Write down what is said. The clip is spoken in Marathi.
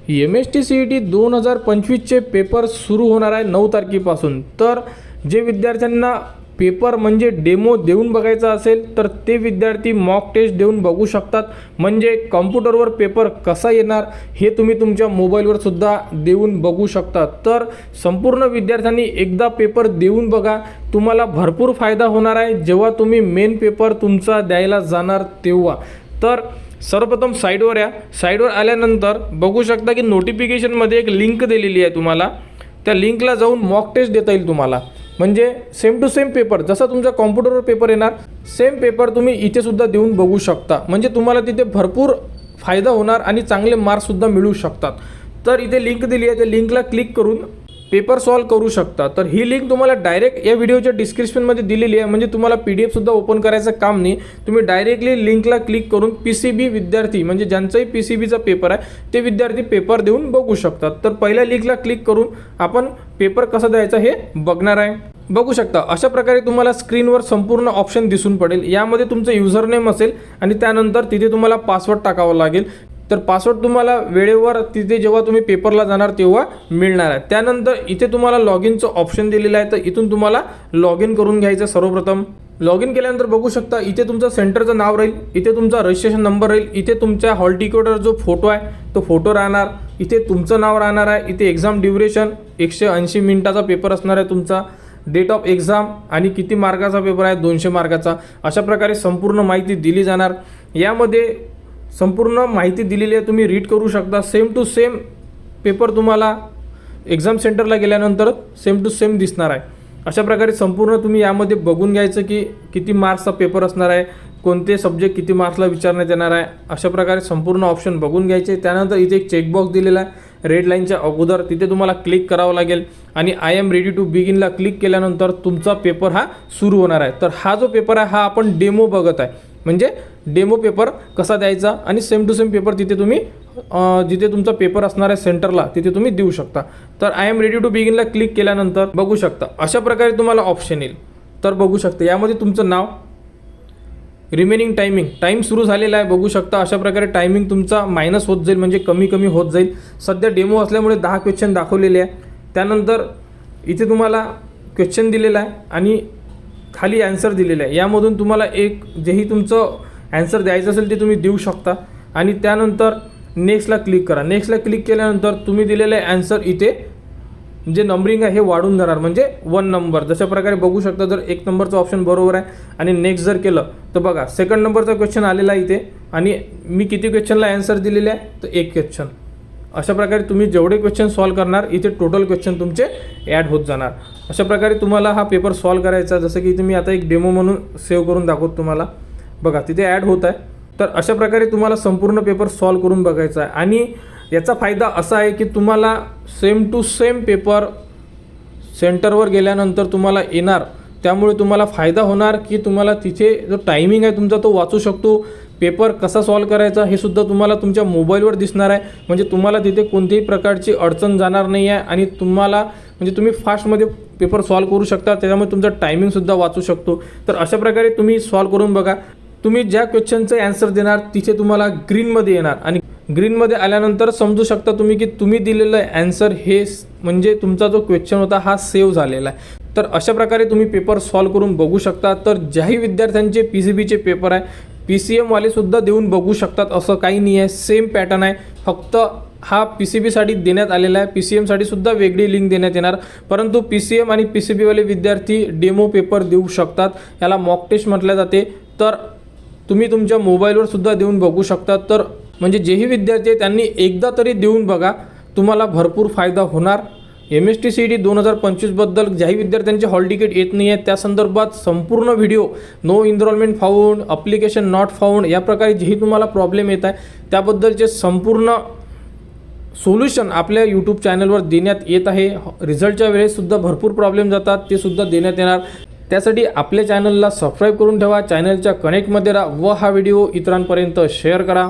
MST-CET 2025चे पेपर सुरू होणार आहे 9 तारखेपासून। तर जे विद्यार्थ्यांना पेपर म्हणजे डेमो देऊन बघायचा असेल तर ते विद्यार्थी मॉक टेस्ट देऊन बघू शकतात। म्हणजे कॉम्प्युटरवर पेपर कसा येणार हे तुम्ही तुमच्या मोबाईलवर सुद्धा देऊन बघू शकता। तर संपूर्ण विद्यार्थ्यांनी एकदा पेपर देऊन बघा, तुम्हाला भरपूर फायदा होणार आहे जेव्हा तुम्ही मेन पेपर तुमचा द्यायला जाणार तेव्हा। तर सर्वप्रथम साईडवर या, साईडवर आल्यानंतर बघू शकता की नोटिफिकेशनमध्ये एक लिंक दिलेली आहे तुम्हाला, त्या लिंकला जाऊन मॉक टेस्ट देता येईल तुम्हाला। म्हणजे सेम टू सेम पेपर जसा तुमचा कॉम्प्युटरवर पेपर येणार सेम पेपर तुम्ही इथे सुद्धा देऊन बघू शकता। म्हणजे तुम्हाला तिथे भरपूर फायदा होणार आणि चांगले मार्क्स सुद्धा मिळू शकतात। तर इथे लिंक दिली आहे, त्या लिंकला क्लिक करून पेपर सॉल्व करू शकता। तर ही लिंक तुम्हाला डायरेक्ट या व्हिडिओच्या डिस्क्रिप्शनमध्ये दिलेली आहे, म्हणजे तुम्हाला PDF सुद्धा ओपन करायचं काम नाही। तुम्ही डायरेक्टली लिंकला क्लिक करून PCB विद्यार्थी म्हणजे ज्यांचाही PCBचा पेपर आहे ते विद्यार्थी पेपर देऊन बघू शकतात। तर पहिल्या लिंकला क्लिक करून आपण पेपर कसा द्यायचा हे बघणार आहे। बघू शकता अशा प्रकारे तुम्हाला स्क्रीनवर संपूर्ण ऑप्शन दिसून पडेल। यामध्ये तुमचं युजर नेम असेल आणि त्यानंतर तिथे तुम्हाला पासवर्ड टाकावा लागेल। तर पासवर्ड तुम्हाला वेळेवर तिथे जेव्हा तुम्ही पेपरला जाणार तेव्हा मिळणार आहे। त्यानंतर इथे तुम्हाला लॉग इनचं ऑप्शन दिलेलं आहे, तर इथून तुम्हाला लॉग इन करून घ्यायचं। सर्वप्रथम लॉग इन केल्यानंतर बघू शकता इथे तुमचं सेंटरचं नाव राहील, इथे तुमचा रजिस्ट्रेशन नंबर राहील, इथे तुमच्या हॉल तिकीटवर जो फोटो आहे तो फोटो राहणार, इथे तुमचं नाव राहणार आहे, इथे एक्झाम ड्युरेशन 180 मिनिटाचा पेपर असणार आहे तुमचा, डेट ऑफ एक्झाम आणि किती मार्काचा पेपर आहे 200 मार्काचा। अशा प्रकारे संपूर्ण माहिती दिली जाणार। यामध्ये संपूर्ण माहिती दिलेली आहे, तुम्ही रीड करू शकता। सेम टू सेम पेपर तुम्हाला एक्झाम सेंटरला गेल्यानंतर सेम टू सेम दिसणार आहे। अशा प्रकारे संपूर्ण तुम्ही यामध्ये बघून घ्यायचं की किती मार्क्सचा पेपर असणार आहे, कोणते सब्जेक्ट किती मार्क्सला विचारण्यात येणार आहे। अशा प्रकारे संपूर्ण ऑप्शन बघून घ्यायचे। त्यानंतर इथे एक चेकबॉक्स दिलेला आहे रेड लाईनच्या अगोदर, तिथे तुम्हाला क्लिक करावं लागेल आणि आय एम रेडी टू बिगिनला क्लिक केल्यानंतर तुमचा पेपर हा सुरू होणार आहे। तर हा जो पेपर आहे हा आपण डेमो बघत आहे, म्हणजे डेमो पेपर कसा द्यायचा आणि सेम टू सेम पेपर तिथे तुम्ही जिथे तुमचा पेपर असणार आहे सेंटरला तिथे तुम्ही देऊ शकता। तर आय एम रेडी टू बिगिनला क्लिक केल्यानंतर बघू शकता अशा प्रकारे तुम्हाला ऑप्शन येईल। तर बघू शकता यामध्ये तुमचं नाव, रिमेनिंग टाईम सुरू झालेला आहे। बघू शकता अशा प्रकारे टायमिंग तुमचा मायनस होत जाईल, म्हणजे कमी कमी होत जाईल। सध्या डेमो असल्यामुळे 10 क्वेश्चन दाखवलेले आहे। त्यानंतर इथे तुम्हाला क्वेश्चन दिलेला आहे आणि खाली ॲन्सर दिलेलं आहे। यामधून तुम्हाला एक जेही तुमचं ॲन्सर द्यायचं असेल ते तुम्ही देऊ शकता आणि त्यानंतर नेक्स्टला क्लिक करा। नेक्स्टला क्लिक केल्यानंतर तुम्ही दिलेलं ॲन्सर इथे जे नंबरिंग आहे हे वाढून जाणार, म्हणजे 1 नंबर। जशा प्रकारे बघू शकता जर 1 नंबरचं ऑप्शन बरोबर आहे आणि नेक्स्ट जर केलं तर बघा सेकंड नंबरचा क्वेश्चन आलेला आहे इथे आणि मी किती क्वेश्चनला ॲन्सर दिलेले आहे तर 1 क्वेश्चन। अशा प्रकारे तुम्ही जेवढे क्वेश्चन सॉल्व करणार इथे टोटल क्वेश्चन तुमचे ॲड होत जाणार। अशा प्रकारे तुम्हाला हा पेपर सॉल्व करायचा। जसं की इथे मी आता एक डेमो म्हणून सेव्ह करून दाखवतो तुम्हाला, बघा तिथे ॲड होत आहे। तर अशा प्रकारे तुम्हाला संपूर्ण पेपर सॉल्व करून बघायचा आहे आणि याचा फायदा असा आहे की तुम्हाला सेम टू सेम पेपर सेंटरवर गेल्यानंतर तुम्हाला येणार, त्यामुळे तुम्हाला फायदा होणार की तुम्हाला तिथे जो टायमिंग आहे तुमचा तो वाचू शकतो। पेपर कसा सॉल्व करायचा हे सुद्धा तुम्हाला तुमच्या मोबाईलवर दिसणार आहे, म्हणजे तुम्हाला तिथे कोणत्याही प्रकारची अडचण जाणार नाही आहे आणि तुम्हाला म्हणजे तुम्ही फास्टमध्ये पेपर सॉल्व करू शकता, त्याच्यामुळे तुमचा टायमिंगसुद्धा वाचू शकतो। तर अशा प्रकारे तुम्ही सॉल्व करून बघा। तुम्ही ज्या क्वेश्चनचं ॲन्सर देणार तिथे तुम्हाला ग्रीनमध्ये येणार आणि ग्रीनमध्ये आल्यानंतर समजू शकता तुम्ही की तुम्ही दिलेलं ॲन्सर हे म्हणजे तुमचा जो क्वेश्चन होता हा सेव्ह झालेला आहे। तर अशा प्रकारे तुम्ही पेपर सॉल्व करून बघू शकता। तर ज्याही विद्यार्थ्यांचे PCBचे पेपर आहे PCMवालेसुद्धा देऊन बघू शकतात, असं काही नाही आहे। सेम पॅटर्न आहे, फक्त हा PCBसाठी देण्यात आलेला आहे। PCMसाठी सुद्धा वेगळी लिंक देण्यात येणार, परंतु PCM आणि PCBवाले विद्यार्थी डेमो पेपर देऊ शकतात, याला मॉक टेस्ट म्हटले जाते। तर तुम्ही तुमच्या मोबाईलवर सुद्धा देऊन बघू शकता। तर म्हणजे जेही विद्यार्थी आहे त्यांनी एकदा तरी देऊन बघा, तुम्हाला भरपूर फायदा होणार। MST-CET 2025 बद्दल ज्याही विद्यार्थ्यांचे हॉल तिकीट येत नाही आहे त्या संदर्भात संपूर्ण video, no enrolment found, application not found, या प्रकारे जेही तुम्हाला प्रॉब्लेम येत आहे त्याबद्दलचे संपूर्ण सोल्युशन आपल्या यूट्यूब चॅनलवर देण्यात येत आहे। रिझल्टच्या वेळेससुद्धा भरपूर प्रॉब्लेम जातात, ते सुद्धा देण्यात येणार। त्यासाठी आपल्या चॅनलला सबस्क्राईब करून ठेवा, चॅनलच्या कनेक्टमध्ये राहा व हा व्हिडिओ इतरांपर्यंत शेअर करा।